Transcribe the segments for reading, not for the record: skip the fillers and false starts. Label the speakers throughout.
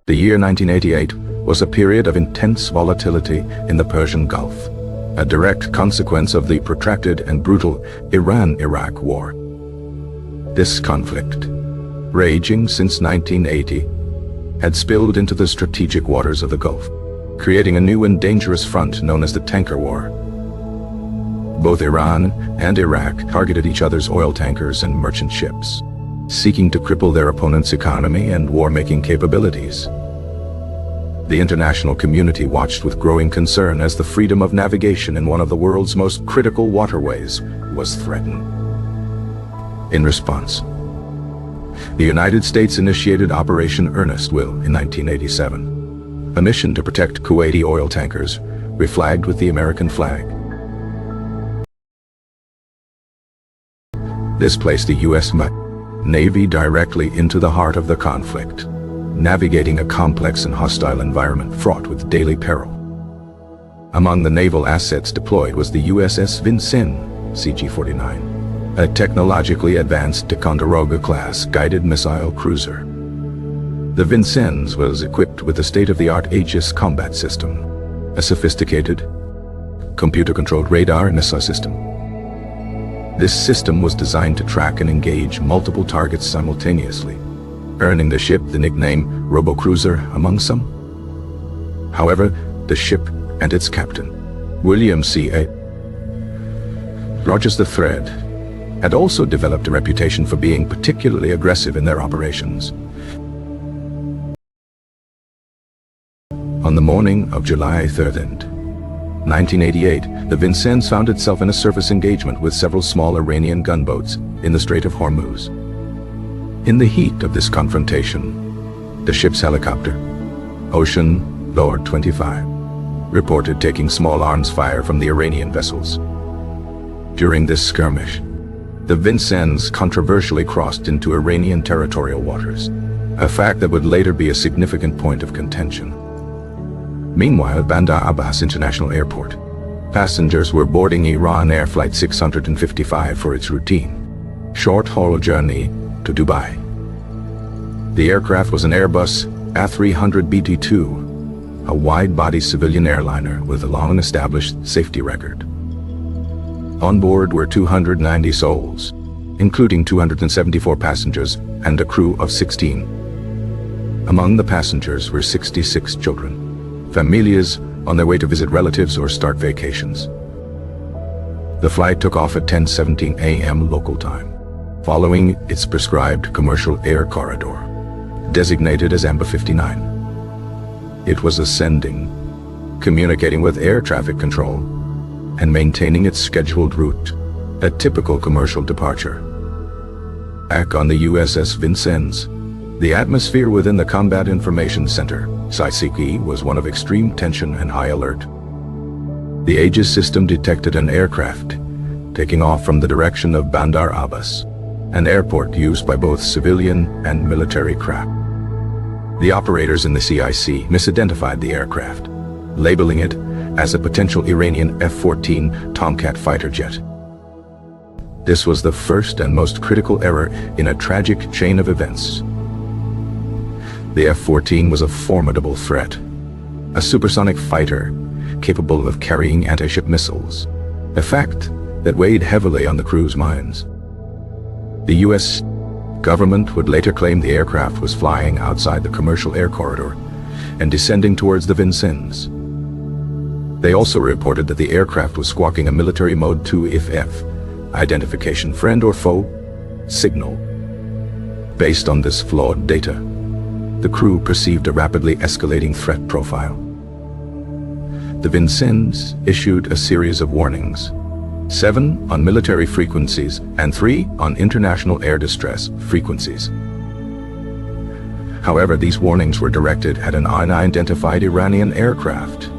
Speaker 1: The year 1988 was a period of intense volatility in the Persian Gulf, a direct consequence of the protracted and brutal Iran-Iraq War. This conflict, raging since 1980, had spilled into the strategic waters of the Gulf, creating a new and dangerous front known as the Tanker War. Both Iran and Iraq targeted each other's oil tankers and merchant ships, seeking to cripple their opponent's economy and war-making capabilities. The international community watched with growing concern as the freedom of navigation in one of the world's most critical waterways was threatened. In response, the United States initiated Operation Earnest Will in 1987, a mission to protect Kuwaiti oil tankers reflagged with the American flag. This placed the U.S. Navy directly into the heart of the conflict, navigating a complex and hostile environment fraught with daily peril. Among the naval assets deployed was the USS Vincennes CG-49, a technologically advanced Ticonderoga-class guided missile cruiser. The Vincennes was equipped with the state-of-the-art Aegis combat system, a sophisticated, computer-controlled radar and missile system. This system was designed to track and engage multiple targets simultaneously, earning the ship the nickname Robo-Cruiser among some. However, the ship and its captain, William C.A. Rogers III, had also developed a reputation for being particularly aggressive in their operations. On the morning of July 3rd, 1988, the Vincennes found itself in a surface engagement with several small Iranian gunboats in the Strait of Hormuz. In the heat of this confrontation, the ship's helicopter, Ocean Lord 25, reported taking small arms fire from the Iranian vessels. During this skirmish, the Vincennes controversially crossed into Iranian territorial waters, a fact that would later be a significant point of contention. Meanwhile, at Bandar Abbas International Airport, passengers were boarding Iran Air Flight 655 for its routine, short-haul journey to Dubai. The aircraft was an Airbus A300BT-2, a wide-body civilian airliner with a long-established safety record. On board were 290 souls, including 274 passengers and a crew of 16. Among the passengers were 66 children, familias on their way to visit relatives or start vacations. The flight took off at 10:17 a.m. local time, following its prescribed commercial air corridor, designated as AMBA 59. It was ascending, communicating with air traffic control, and maintaining its scheduled route, a typical commercial departure. Back on the USS Vincennes, the atmosphere within the Combat Information Center, CICE, was one of extreme tension and high alert. The Aegis system detected an aircraft taking off from the direction of Bandar Abbas, an airport used by both civilian and military craft. The operators in the CIC misidentified the aircraft, labeling it as a potential Iranian F-14 Tomcat fighter jet. This was the first and most critical error in a tragic chain of events. The F-14 was a formidable threat, a supersonic fighter capable of carrying anti-ship missiles, a fact that weighed heavily on the crew's minds. The U.S. government would later claim the aircraft was flying outside the commercial air corridor and descending towards the Vincennes. They also reported that the aircraft was squawking a military mode 2FF, identification friend or foe, signal. Based on this flawed data, the crew perceived a rapidly escalating threat profile. The Vincennes issued a series of warnings, 7 on military frequencies and 3 on international air distress frequencies. However, these warnings were directed at an unidentified Iranian aircraft,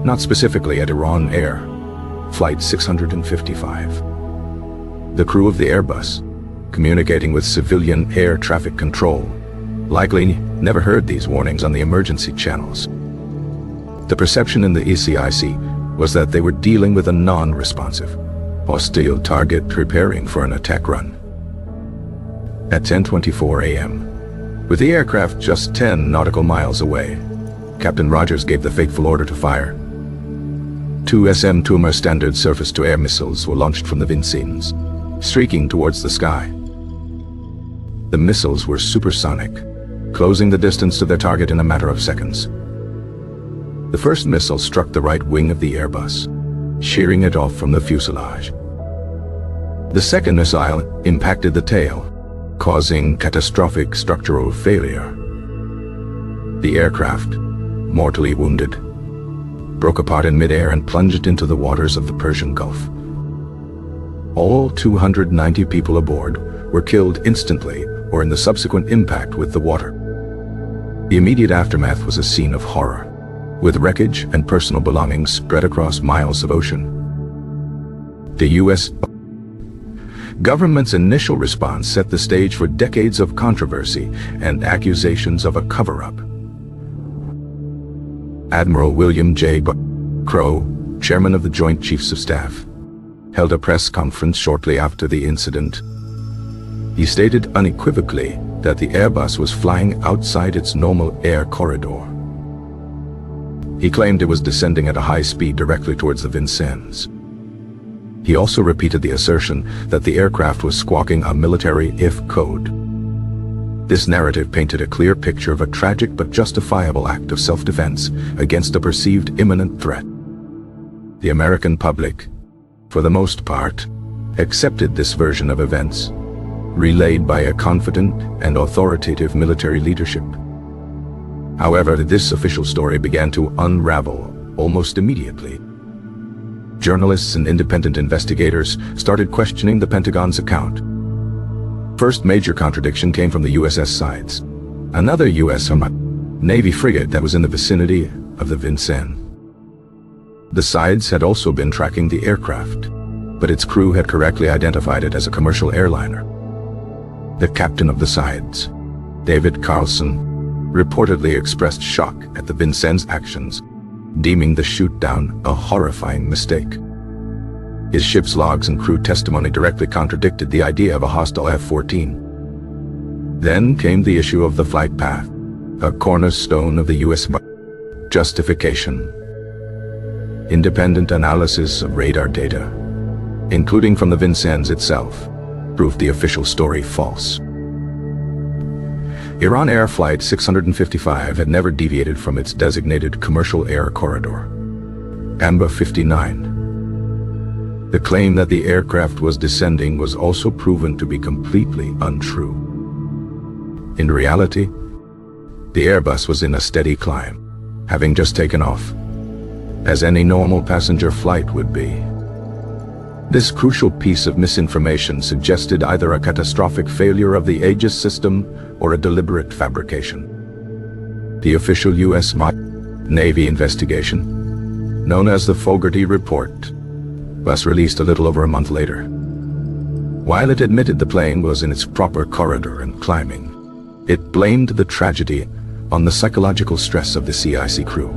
Speaker 1: not specifically at Iran Air Flight 655. The crew of the Airbus, communicating with civilian air traffic control, likely never heard these warnings on the emergency channels. The perception in the ECIC was that they were dealing with a non-responsive, hostile target preparing for an attack run. At 10:24 a.m., with the aircraft just 10 nautical miles away, Captain Rogers gave the fateful order to fire. 2 SM-Tumor standard surface-to-air missiles were launched from the Vincennes, streaking towards the sky. The missiles were supersonic, closing the distance to their target in a matter of seconds. The first missile struck the right wing of the Airbus, shearing it off from the fuselage. The second missile impacted the tail, causing catastrophic structural failure. The aircraft, mortally wounded, broke apart in midair and plunged into the waters of the Persian Gulf. All 290 people aboard were killed instantly or in the subsequent impact with the water. The immediate aftermath was a scene of horror, with wreckage and personal belongings spread across miles of ocean. The U.S. government's initial response set the stage for decades of controversy and accusations of a cover-up. Admiral William J. Crowe, chairman of the Joint Chiefs of Staff, held a press conference shortly after the incident. He stated unequivocally that the Airbus was flying outside its normal air corridor. He claimed it was descending at a high speed directly towards the Vincennes. He also repeated the assertion that the aircraft was squawking a military IF code. This narrative painted a clear picture of a tragic but justifiable act of self-defense against a perceived imminent threat. The American public, for the most part, accepted this version of events, relayed by a confident and authoritative military leadership. However, this official story began to unravel almost immediately. Journalists and independent investigators started questioning the Pentagon's account. First major contradiction came from the USS Sides, another U.S. Navy frigate that was in the vicinity of the Vincennes. The Sides had also been tracking the aircraft, but its crew had correctly identified it as a commercial airliner. The captain of the Sides, David Carlson, reportedly expressed shock at the Vincennes' actions, deeming the shoot-down a horrifying mistake. His ship's logs and crew testimony directly contradicted the idea of a hostile F-14. Then came the issue of the flight path, a cornerstone of the U.S. justification. Independent analysis of radar data, including from the Vincennes itself, proved the official story false. Iran Air Flight 655 had never deviated from its designated commercial air corridor, AMBA 59. The claim that the aircraft was descending was also proven to be completely untrue. In reality, the Airbus was in a steady climb, having just taken off, as any normal passenger flight would be. This crucial piece of misinformation suggested either a catastrophic failure of the Aegis system or a deliberate fabrication. The official U.S. Navy investigation, known as the Fogarty Report, was released a little over a month later. While it admitted the plane was in its proper corridor and climbing, it blamed the tragedy on the psychological stress of the CIC crew.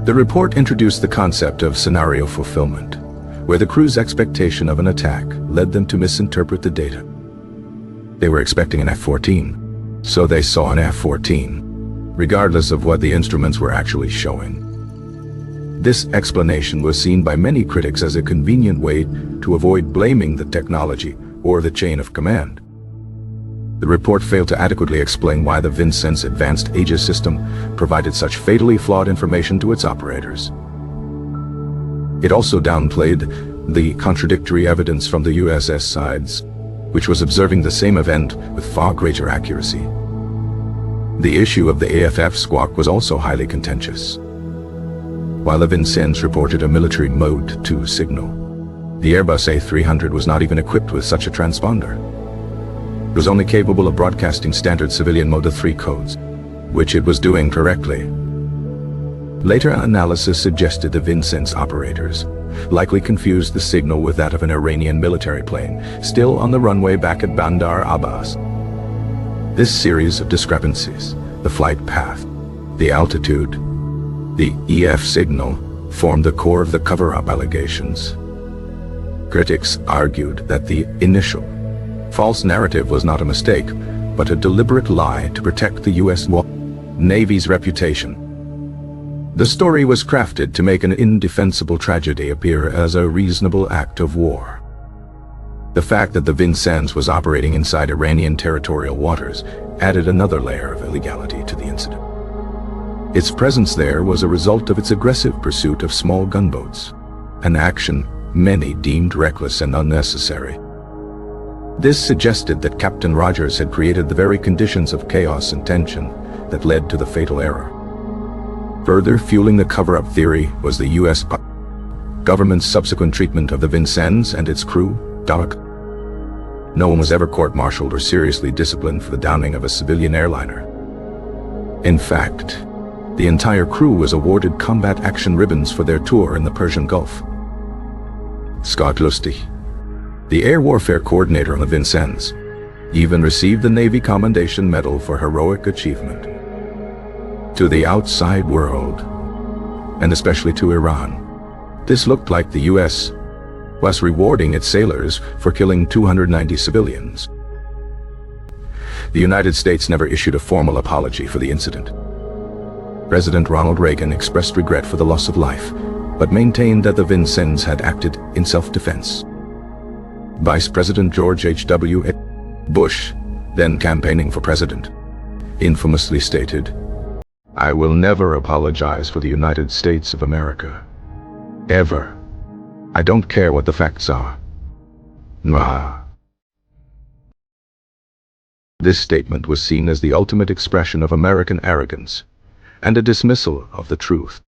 Speaker 1: The report introduced the concept of scenario fulfillment, where the crew's expectation of an attack led them to misinterpret the data. They were expecting an F-14, so they saw an F-14, regardless of what the instruments were actually showing. This explanation was seen by many critics as a convenient way to avoid blaming the technology or the chain of command. The report failed to adequately explain why the Vincennes' advanced Aegis system provided such fatally flawed information to its operators. It also downplayed the contradictory evidence from the USS Sides, which was observing the same event with far greater accuracy. The issue of the AFF squawk was also highly contentious. While the Vincennes reported a military Mode 2 signal, the Airbus A300 was not even equipped with such a transponder. It was only capable of broadcasting standard civilian Mode 3 codes, which it was doing correctly. Later analysis suggested the Vincennes operators likely confused the signal with that of an Iranian military plane, still on the runway back at Bandar Abbas. This series of discrepancies, the flight path, the altitude, the EF signal, formed the core of the cover-up allegations. Critics argued that the initial, false narrative was not a mistake, but a deliberate lie to protect the U.S. Navy's reputation. The story was crafted to make an indefensible tragedy appear as a reasonable act of war. The fact that the Vincennes was operating inside Iranian territorial waters added another layer of illegality to the incident. Its presence there was a result of its aggressive pursuit of small gunboats, an action many deemed reckless and unnecessary. This suggested that Captain Rogers had created the very conditions of chaos and tension that led to the fatal error. Further fueling the cover-up theory was the U.S. government's subsequent treatment of the Vincennes and its crew. No one was ever court-martialed or seriously disciplined for the downing of a civilian airliner. In fact, the entire crew was awarded combat action ribbons for their tour in the Persian Gulf. Scott Lustig, the air warfare coordinator on the Vincennes, even received the Navy Commendation Medal for heroic achievement. To the outside world, and especially to Iran, this looked like the U.S. was rewarding its sailors for killing 290 civilians. The United States never issued a formal apology for the incident. President Ronald Reagan expressed regret for the loss of life, but maintained that the Vincennes had acted in self-defense. Vice President George H.W. Bush, then campaigning for president, infamously stated, "I will never apologize for the United States of America. Ever. I don't care what the facts are." This statement was seen as the ultimate expression of American arrogance and a dismissal of the truth.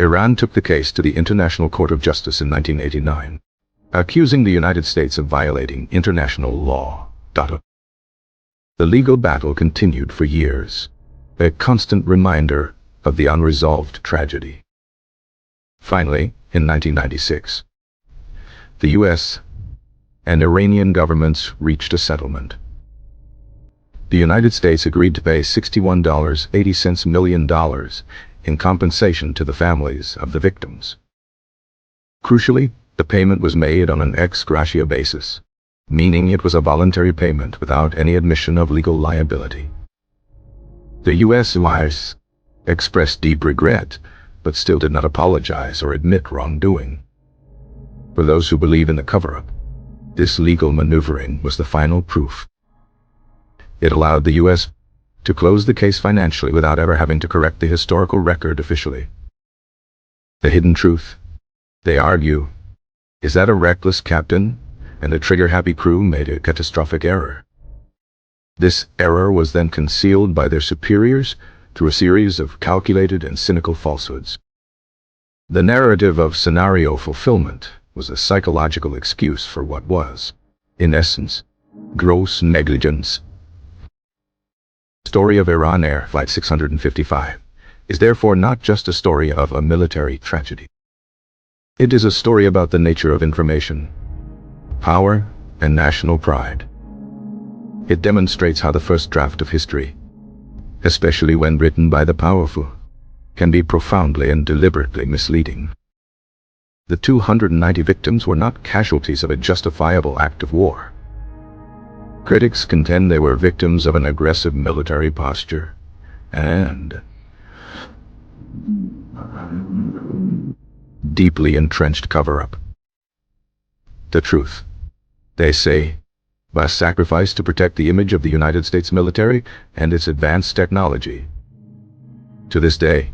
Speaker 1: Iran took the case to the International Court of Justice in 1989, accusing the United States of violating international law. The legal battle continued for years, a constant reminder of the unresolved tragedy. Finally, in 1996, the U.S. and Iranian governments reached a settlement. The United States agreed to pay $61.80 million in compensation to the families of the victims. Crucially, the payment was made on an ex gratia basis, meaning it was a voluntary payment without any admission of legal liability. The U.S. expressed deep regret, but still did not apologize or admit wrongdoing. For those who believe in the cover-up, this legal maneuvering was the final proof. It allowed the U.S. to close the case financially without ever having to correct the historical record officially. The hidden truth, they argue, is that a reckless captain and a trigger-happy crew made a catastrophic error. This error was then concealed by their superiors through a series of calculated and cynical falsehoods. The narrative of scenario fulfillment was a psychological excuse for what was, in essence, gross negligence. The story of Iran Air Flight 655 is therefore not just a story of a military tragedy. It is a story about the nature of information, power, and national pride. It demonstrates how the first draft of history, especially when written by the powerful, can be profoundly and deliberately misleading. The 290 victims were not casualties of a justifiable act of war. Critics contend they were victims of an aggressive military posture and deeply entrenched cover-up. The truth, they say, was sacrificed to protect the image of the United States military and its advanced technology. To this day,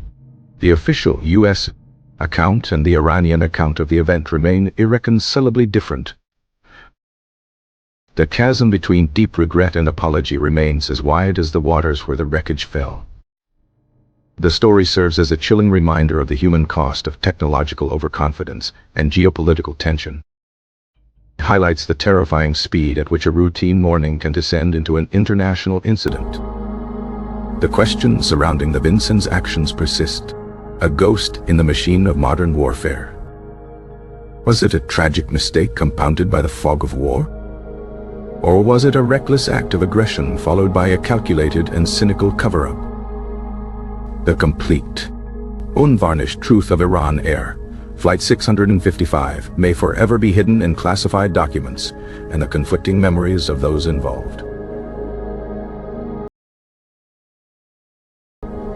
Speaker 1: the official U.S. account and the Iranian account of the event remain irreconcilably different. The chasm between deep regret and apology remains as wide as the waters where the wreckage fell. The story serves as a chilling reminder of the human cost of technological overconfidence and geopolitical tension. It highlights the terrifying speed at which a routine warning can descend into an international incident. The questions surrounding the Vincennes' actions persist, a ghost in the machine of modern warfare. Was it a tragic mistake compounded by the fog of war? Or was it a reckless act of aggression followed by a calculated and cynical cover-up? The complete, unvarnished truth of Iran Air Flight 655 may forever be hidden in classified documents and the conflicting memories of those involved.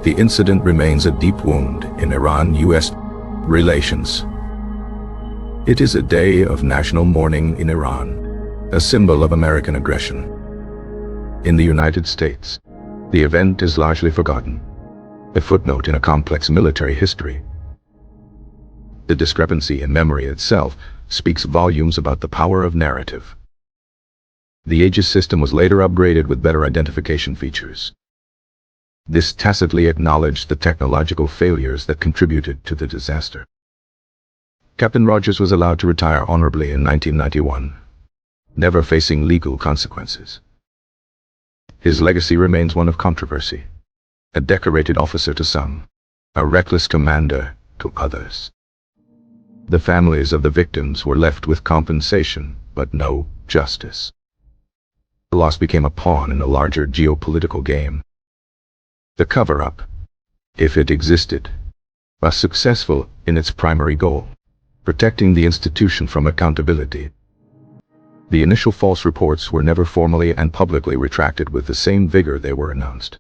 Speaker 1: The incident remains a deep wound in Iran-US relations. It is a day of national mourning in Iran, a symbol of American aggression. In the United States, the event is largely forgotten, a footnote in a complex military history. The discrepancy in memory itself speaks volumes about the power of narrative. The Aegis system was later upgraded with better identification features. This tacitly acknowledged the technological failures that contributed to the disaster. Captain Rogers was allowed to retire honorably in 1991, never facing legal consequences. His legacy remains one of controversy. A decorated officer to some, a reckless commander to others. The families of the victims were left with compensation, but no justice. The loss became a pawn in a larger geopolitical game. The cover-up, if it existed, was successful in its primary goal, protecting the institution from accountability. The initial false reports were never formally and publicly retracted with the same vigor they were announced.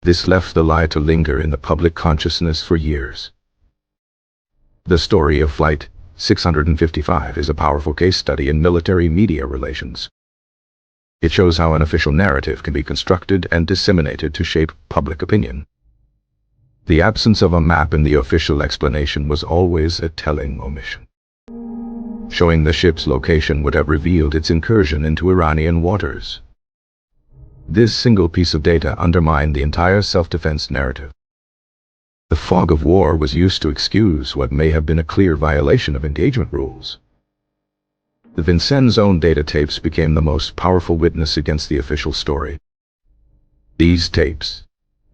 Speaker 1: This left the lie to linger in the public consciousness for years. The story of Flight 655 is a powerful case study in military media relations. It shows how an official narrative can be constructed and disseminated to shape public opinion. The absence of a map in the official explanation was always a telling omission. Showing the ship's location would have revealed its incursion into Iranian waters. This single piece of data undermined the entire self-defense narrative. The fog of war was used to excuse what may have been a clear violation of engagement rules. The Vincennes own data tapes became the most powerful witness against the official story. These tapes,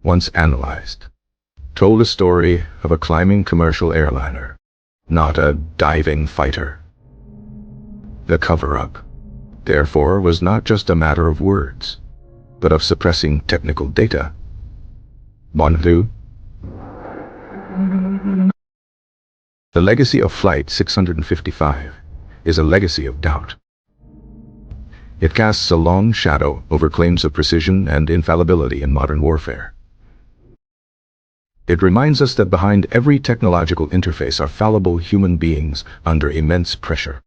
Speaker 1: once analyzed, told a story of a climbing commercial airliner, not a diving fighter. The cover-up, therefore, was not just a matter of words, but of suppressing technical data. Montu. The legacy of Flight 655 is a legacy of doubt. It casts a long shadow over claims of precision and infallibility in modern warfare. It reminds us that behind every technological interface are fallible human beings under immense pressure.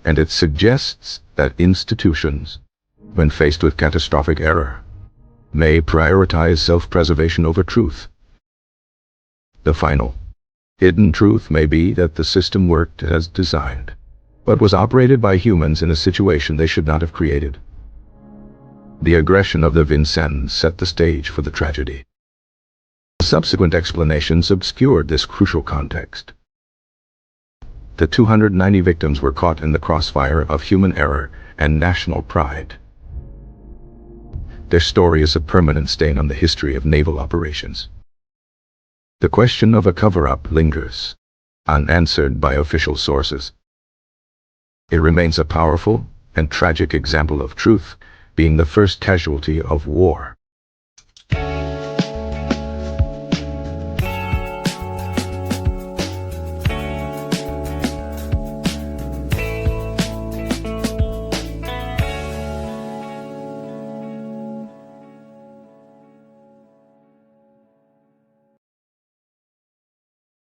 Speaker 1: And it suggests that institutions, when faced with catastrophic error, may prioritize self-preservation over truth. The final, hidden truth may be that the system worked as designed, but was operated by humans in a situation they should not have created. The aggression of the Vincennes set the stage for the tragedy. Subsequent explanations obscured this crucial context. The 290 victims were caught in the crossfire of human error and national pride. Their story is a permanent stain on the history of naval operations. The question of a cover-up lingers, unanswered by official sources. It remains a powerful and tragic example of truth being the first casualty of war.